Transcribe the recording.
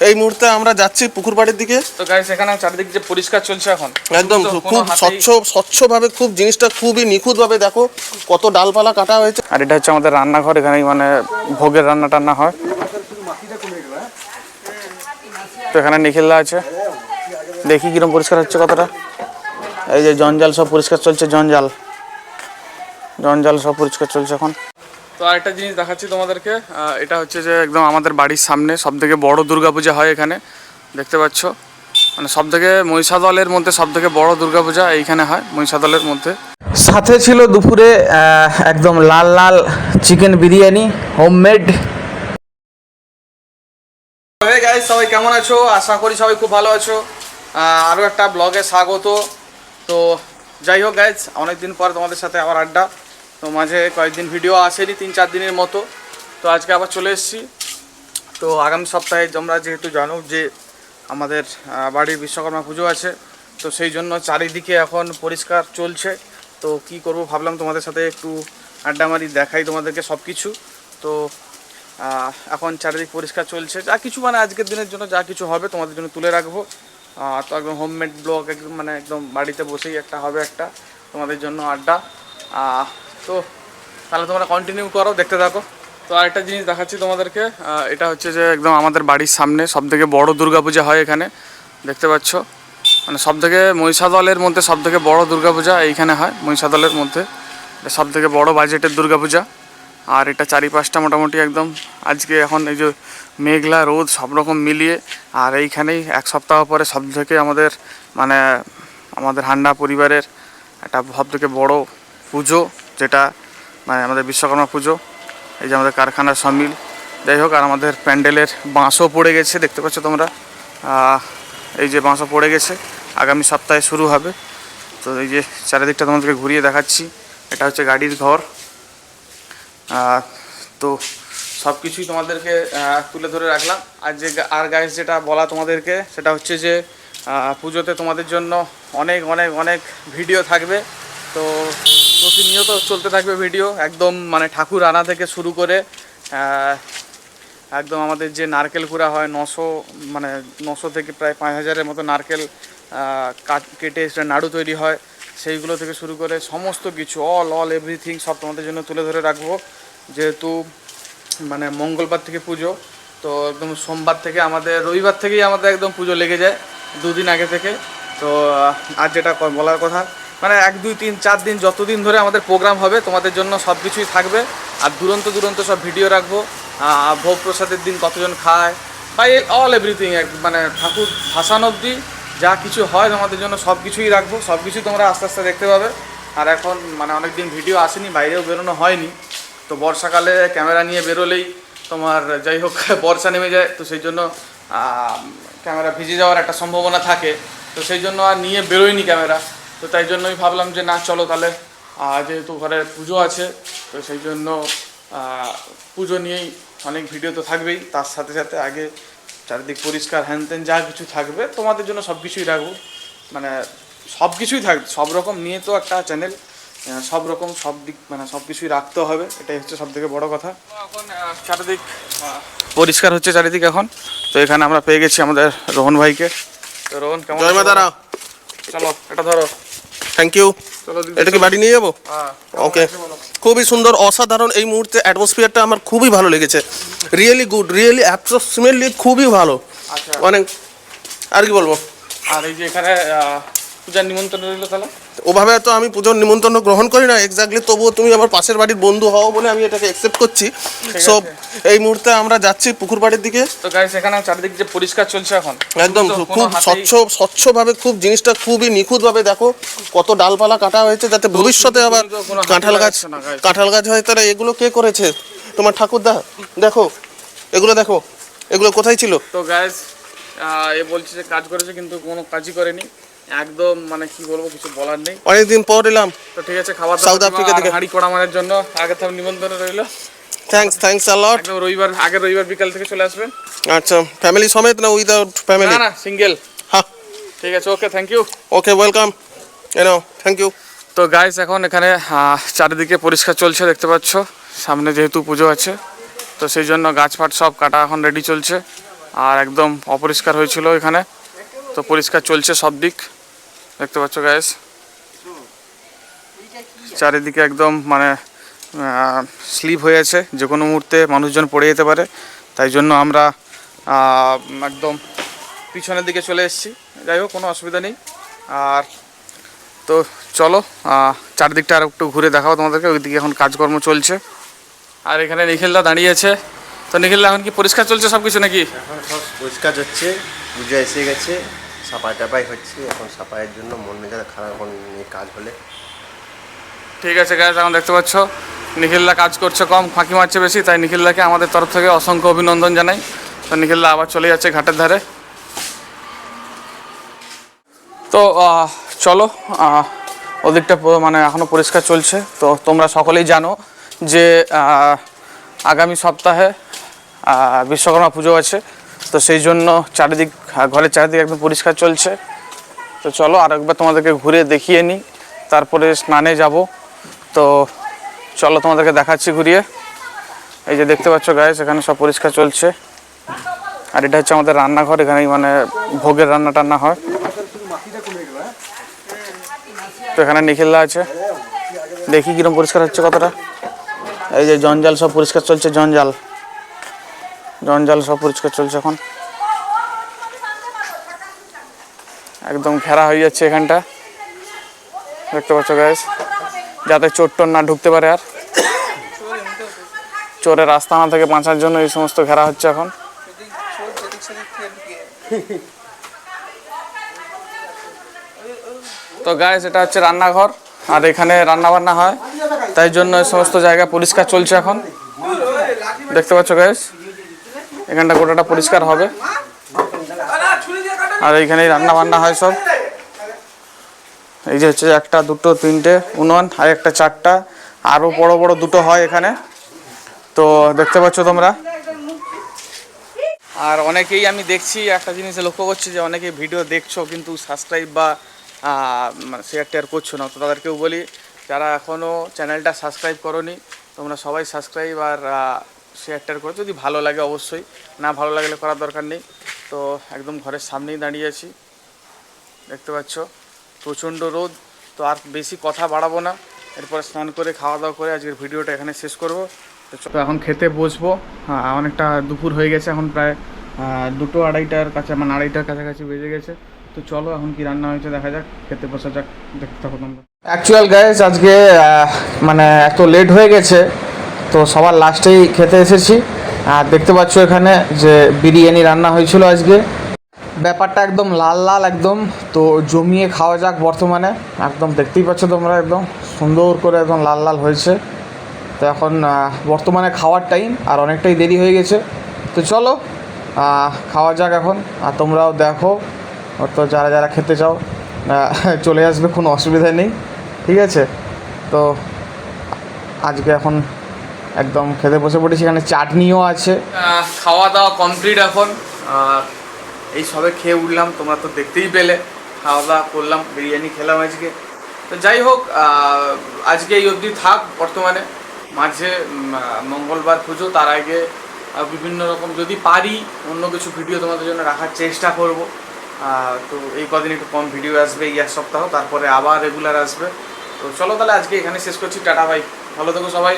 এই মুহূর্তে আমরা যাচ্ছি পুকুর পাড়ের দিকে। তো গাইস এখানে চারিদিক যে পরিষ্কার চলছে এখন একদম খুব স্বচ্ছভাবে, খুব জিনিসটা খুবই নিখুঁতভাবে দেখো কত ডালপালা কাটা হয়েছে। আর এটা হচ্ছে আমাদের রান্নাঘর, এখানে মানে ভোগের রান্না টান্না হয়। তো এখানে নিখিলদা আছে, দেখি কিরকম পরিষ্কার হচ্ছে কতটা। এই যে জঞ্জাল সব পরিষ্কার চলছে, জঞ্জাল সব পরিষ্কার চলছে এখন। তো আরেকটা জিনিস দেখাচ্ছি তোমাদেরকে, এটা হচ্ছে যে একদম আমাদের বাড়ির সামনে সবথেকে বড় দুর্গাপূজা হয় এখানে, দেখতে পাচ্ছ। মানে সবথেকে মহিষাদলের মধ্যে সবথেকে বড় দুর্গাপূজা এইখানে হয়, মহিষাদলের মধ্যে। সাথে ছিল দুপুরে একদম লাল লাল chicken biryani, homemade. Hey guys, সবাই কেমন আছো? আশা করি সবাই খুব ভালো আছো। আরও একটা ব্লগে স্বাগত। তো যাই হোক গাইস, অনেকদিন পর তোমাদের সাথে আবার আড্ডা। তো মাঝে কয়েকদিন ভিডিও আসেনি, 3-4 দিনের মতো। তো আজকে আবার চলে এসেছি। তো আগামী সপ্তাহে তোমরা যেহেতু জানো যে আমাদের বাড়ির বিশ্বকর্মা পুজো আছে, তো সেই জন্য চারিদিকে এখন পরিষ্কার চলছে। তো কি করব ভাবলাম তোমাদের সাথে একটু আড্ডা মারি, দেখাই তোমাদেরকে সব কিছু। তো এখন চারিদিক পরিষ্কার চলছে, যা কিছু মানে আজকের দিনের জন্য যা কিছু হবে তোমাদের জন্য তুলে রাখবো। তো একদম হোমমেড ব্লগ, একদম মানে একদম বাড়িতে বসেই একটা হবে, একটা তোমাদের জন্য আড্ডা। তো তাহলে তোমরা কন্টিনিউ করো, দেখতে থাকো। তো আরেকটা জিনিস দেখাচ্ছি তোমাদেরকে, এটা হচ্ছে যে একদম আমাদের বাড়ির সামনে সবথেকে বড় দুর্গাপূজা হয় এখানে, দেখতে পাচ্ছ। মানে সবথেকে মহিষাদলের মধ্যে সবথেকে বড় দুর্গাপূজা এইখানে হয়, মহিষাদলের মধ্যে। এটা সবথেকে বড় বাজেটের দুর্গাপূজা। আর এটা চারিপাশটা মোটামুটি একদম আজকে এখন এই যে মেঘলা রোদ সব রকম মিলিয়ে, আর এইখানেই এক সপ্তাহ পরে সবথেকে আমাদের মানে আমাদের হান্ডা পরিবারের একটা সবথেকে বড় পুজো, যেটা মানে আমাদের বিশ্বকর্মা পুজো। এই যে আমাদের কারখানার সামিল, যাই হোক। আর আমাদের প্যান্ডেলের বাঁশও পড়ে গেছে, দেখতে পাচ্ছ তোমরা। এই যে বাঁশও পড়ে গেছে, আগামী সপ্তাহে শুরু হবে। তো এই যে চারিদিকটা তোমাদেরকে ঘুরিয়ে দেখাচ্ছি, এটা হচ্ছে গাড়ির ঘর। তো সব কিছুই তোমাদেরকে তুলে ধরে রাখলাম। আর যে আর গাইস যেটা বলা তোমাদেরকে, সেটা হচ্ছে যে পুজোতে তোমাদের জন্য অনেক অনেক অনেক ভিডিও থাকবে। তো প্রতিনিয়ত চলতে থাকবে ভিডিও, একদম মানে ঠাকুর আনা থেকে শুরু করে একদম আমাদের যে নারকেল কুড়া হয় 900 থেকে প্রায় 5000-এর মতো নারকেল কেটে নাড়ু তৈরি হয়, সেইগুলো থেকে শুরু করে সমস্ত কিছু অল এভরিথিং সব তোমাদের জন্য তুলে ধরে রাখবো। যেহেতু মানে মঙ্গলবার থেকে পুজো, তো একদম সোমবার থেকে রবিবার থেকেই আমাদের একদম পুজো লেগে যায়, 2 দিন আগে থেকে। তো আর যেটা বলার কথা, মানে 1, 2, 3, 4 দিন যতদিন ধরে আমাদের প্রোগ্রাম হবে তোমাদের জন্য সব কিছুই থাকবে। আর দুরন্ত সব ভিডিও রাখবো। ভোগ প্রসাদের দিন কতজন খায় বা অল এভরিথিং, মানে ঠাকুর ভাসান অবধি যা কিছু হয় তোমাদের জন্য সব কিছুই রাখবো। সব কিছুই তোমরা আস্তে আস্তে দেখতে পাবে। আর এখন মানে অনেক দিন ভিডিও আসেনি, বাইরেও বেরোনো হয়নি। তো বর্ষাকালে ক্যামেরা নিয়ে বেরোলেই তোমার যাই হোক বর্ষা নেমে যায়, তো সেই জন্য ক্যামেরা ভিজে যাওয়ার একটা সম্ভাবনা থাকে। তো সেই জন্য আর নিয়ে বেরোয়নি ক্যামেরা। তো তাই জন্যই ভাবলাম যে না, চলো তাহলে যেহেতু ঘরে পুজো আছে, তো সেই জন্য পুজো নিয়েই অনেক ভিডিও তো থাকবেই। তার সাথে সাথে আগে চারিদিক পরিষ্কার হ্যান ত্যান যা কিছু থাকবে তোমাদের জন্য সব কিছুই রাখবো। মানে সব কিছুই থাকবে, সব রকম নিয়ে তো একটা চ্যানেল, সব রকম সব দিক মানে সব কিছুই রাখতে হবে, এটাই হচ্ছে সব থেকে বড়ো কথা। এখন চারিদিক পরিষ্কার হচ্ছে চারিদিক এখন। তো এখানে আমরা পেয়ে গেছি আমাদের রোহন ভাইকে। তো রোহন কেমন? জয় মা তারা। চলো এটা ধরো। Thank you. এটা কি বাড়ি নিয়ে যাবো? ওকে, খুবই সুন্দর, অসাধারণ। এই মুহূর্তে অ্যাটমসফিয়ারটা আমার খুবই ভালো লেগেছে, রিয়েলি গুড, রিয়েলি অ্যাপ্রক্সিমেটলি খুবই ভালো। আচ্ছা, অনেক আর কি বলবো। আর এই যে এখানে পূজার নিমন্ত্রণ রইল, তাহলে ওভাবে তো আমি পুজোর নিমন্ত্রণ গ্রহণ করি না এক্স্যাক্টলি, তবুও তুমি আমার পাশের বাড়ির বন্ধু হও বলে আমি এটাকে অ্যাকসেপ্ট করছি। সো এই মুহূর্তে আমরা যাচ্ছি পুকুর পাড়ের দিকে। তো গাইস এখানে চারিদিক যে পরিষ্কার চলছে এখন, একদম খুব স্বচ্ছভাবে, খুব জিনিসটা খুবই নিখুঁতভাবে দেখো কত ডালপালা কাটা হয়েছে, যাতে ভবিষ্যতে আবার কাঁঠাল গাছ হয়। তারা এগুলো কে করেছে? তোমার ঠাকুরদা। দেখো এগুলো, দেখো এগুলো কোথায় ছিল। তো গাইস এ বলছে যে কাজ করেছে, কিন্তু কোনো কাজই করেনি একদম, মানে কি বলবো, কিছু বলার নেই। অনেকদিন পর এলাম। তো ঠিক আছে, খাবার সাউথ আফ্রিকা থেকে হাঁড়ি কড়া মারার জন্য আগে থেকে নিমন্ত্রণ রইল। থ্যাঙ্কস আ লট। একদম আগের রবিবার বিকাল থেকে চলে আসবেন। আচ্ছা, ফ্যামিলি সমেত না উইদাউট ফ্যামিলি? না, সিঙ্গেল। হ্যাঁ ঠিক আছে, okay, thank you. Okay, welcome, thank you. তো গাইস এখন এখানে চারিদিকে পরিষ্কার চলছে, দেখতে পাচ্ছ। সামনে যেহেতু পুজো আছে, তো সেই জন্য গাছ ফাট সব কাটা এখন রেডি চলছে। আর একদম অপরিষ্কার হয়েছিল এখানে, তো পরিষ্কার চলছে সব দিক। দেখতে পাচ্ছ গাইস, চারিদিকে একদম মানে স্লিপ হয়ে আছে, যে কোনো মুহূর্তে মানুষজন পড়ে যেতে পারে। তাই জন্য আমরা একদম পিছনের দিকে চলে এসেছি। যাই হোক, কোনো অসুবিধা নেই। আর তো চলো চারদিকটা আর একটু ঘুরে দেখাও তোমাদেরকে। ওইদিকে এখন কাজকর্ম চলছে। আর এখানে নিখিলদা দাঁড়িয়ে আছে। তো নিখিলদা, এখন কি পরিষ্কার চলছে সব কিছু নাকি? এখন সব পরিষ্কার হচ্ছে, পুজো এসে গেছে, সাফাই টাফাই হচ্ছে। এখন সাফাইয়ের জন্য মন মেজাজ খারাপ, এখন এই কাজ হলে। ঠিক আছে গাইস, এখন দেখতে পাচ্ছ নিখিলদা কাজ করছে কম, ফাঁকি মারছে বেশি। তাই নিখিলদাকে আমাদের তরফ থেকে অসংখ্য অভিনন্দন জানাই। তো নিখিলদা আবার চলে যাচ্ছে ঘাটের ধারে। তো চলো, ওদিকটা মানে এখনও পরিষ্কার চলছে। তো তোমরা সকলেই জানো যে আগামী সপ্তাহে বিশ্বকর্মা পুজো আছে। তো সেই জন্য চারিদিক, ঘরের চারিদিক একদম পরিষ্কার চলছে। তো চলো আর একবার তোমাদেরকে ঘুরে দেখিয়ে নিই, তারপরে স্নানে যাব। তো চলো তোমাদেরকে দেখাচ্ছি ঘুরিয়ে। এই যে দেখতে পাচ্ছ গাইস, এখানে সব পরিষ্কার চলছে। আর এটা হচ্ছে আমাদের রান্নাঘর, এখানেই মানে ভোগের রান্না টান্না হয়। তো এখানে নিখিলদা আছে, দেখি কিরকম পরিষ্কার হচ্ছে কতটা। এই যে জঞ্জাল সব পরিষ্কার চলছে, জঞ্জাল সব পরিষ্কার চলছে এখন। একদম ঘেরা হয়ে যাচ্ছে এখানটা, দেখতে পাচ্ছ গাইস, যাতে চোর টোর না ঢুকতে পারে। আর চোরের রাস্তা না থেকে বাঁচার জন্য এই সমস্ত ঘেরা হচ্ছে এখন। তো গাইস, এটা হচ্ছে রান্নাঘর, আর এখানে রান্না বান্না হয়। তাই জন্য এই সমস্ত জায়গা পরিষ্কার চলছে এখন। দেখতে পাচ্ছ গাইস, এখানটা গোটাটা পরিষ্কার হবে। আর এইখানেই রান্না বান্না হয় সব। এই যে হচ্ছে 1 2 3 উনুন, আর একটা 4টা, আরও বড় বড় 2টো হয় এখানে। তো দেখতে পাচ্ছ তোমরা। আর অনেকেই আমি দেখছি, একটা জিনিস লক্ষ্য করছি যে অনেকেই ভিডিও দেখছো কিন্তু সাবস্ক্রাইব বা শেয়ার টেয়ার করছো না। তো তাদেরকেও বলি, যারা এখনও চ্যানেলটা সাবস্ক্রাইব করোনি, তোমরা সবাই সাবস্ক্রাইব আর শেয়ার টেয়ার করো। যদি ভালো লাগে অবশ্যই, না ভালো লাগলে করার দরকার নেই। তো একদম ঘরের সামনেই দাঁড়িয়ে আছি, দেখতে পাচ্ছ প্রচণ্ড রোদ। তো আর বেশি কথা বাড়াবো না, এরপরে স্নান করে খাওয়া দাওয়া করে আজকের ভিডিওটা এখানে শেষ করবো। তো এখন খেতে বসবো। অনেকটা দুপুর হয়ে গেছে, এখন প্রায় 2টো 2:30টার কাছে, মানে 2:30টার কাছাকাছি বেজে গেছে। তো চলো এখন কি রান্না হয়েছে দেখা যাক, খেতে বসা যাক, দেখতে থাকো তোমরা। অ্যাকচুয়াল গাইস, আজকে মানে এত লেট হয়ে গেছে, তো সবার লাস্টেই খেতে এসেছি। আর দেখতে পাচ্ছ এখানে যে বিরিয়ানি রান্না হয়েছিল আজকে। ব্যাপারটা একদম লাল লাল, একদম তো জমিয়ে খাওয়া যাক বর্তমানে। একদম দেখতেই পাচ্ছ তোমরা, একদম সুন্দর করে একদম লাল লাল হয়েছে। তো এখন বর্তমানে খাওয়ার টাইম, আর অনেকটাই দেরি হয়ে গেছে। তো চলো খাওয়া যাক এখন। আর তোমরাও দেখো, তো যারা যারা খেতে চাও চলে আসবে, কোনো অসুবিধা নেই, ঠিক আছে? তো আজকে এখন একদম খেতে বসে পড়েছি, এখানে চাটনিও আছে। খাওয়া দাওয়া কমপ্লিট এখন। এই সবে খেয়ে উঠলাম, তোমরা তো দেখতেই পেলে। খাওয়া দাওয়া করলাম, বিরিয়ানি খেলাম আজকে। তো যাই হোক, আজকে এই অবধি থাক। বর্তমানে মাঝে মঙ্গলবার পুজো, তার আগে বিভিন্ন রকম যদি পারি অন্য কিছু ভিডিও তোমাদের জন্য রাখার চেষ্টা করব। তো এই কদিন একটু কম ভিডিও আসবে, এই 1 সপ্তাহ, তারপরে আবার রেগুলার আসবে। তো চলো তাহলে আজকে এখানে শেষ করছি। টাটা, ভাই, ভালো থেকো সবাই।